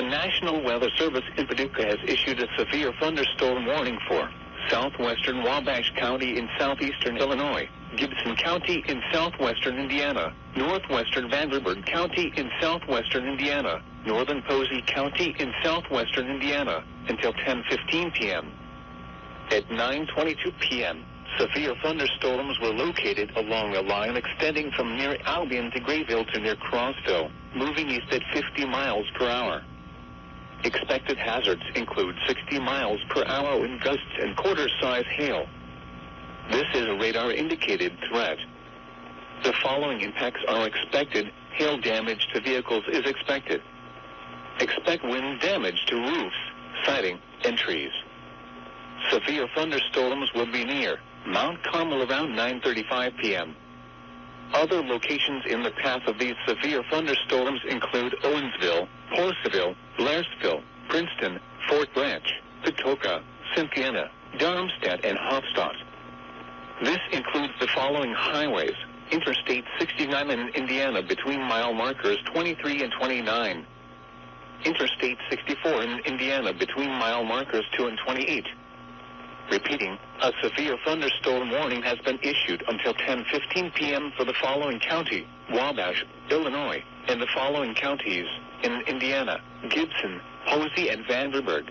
National Weather Service in Paducah has issued a severe thunderstorm warning for southwestern Wabash County in southeastern Illinois, Gibson County in southwestern Indiana, northwestern Vanderburgh County in southwestern Indiana, northern Posey County in southwestern Indiana, until 10:15 p.m. At 9:22 p.m., severe thunderstorms were located along a line extending from near Albion to Grayville to near Crossville, moving east at 50 miles per hour. Expected hazards include 60 miles per hour wind gusts and quarter-size hail. This is a radar-indicated threat. The following impacts are expected. Hail damage to vehicles is expected. Expect wind damage to roofs, siding, and trees. Severe thunderstorms will be near Mount Carmel around 9:35 p.m. Other locations in the path of these severe thunderstorms include Owensville, Porterville, Blairsville, Princeton, Fort Branch, Patoka, Cynthiana, Darmstadt, and Hofstadt. This includes the following highways: Interstate 69 in Indiana between mile markers 23 and 29. Interstate 64 in Indiana between mile markers 2 and 28. Repeating, a severe thunderstorm warning has been issued until 10:15 p.m. for the following county: Wabash, Illinois, and the following counties in Indiana: Gibson, Posey, and Vanderburgh.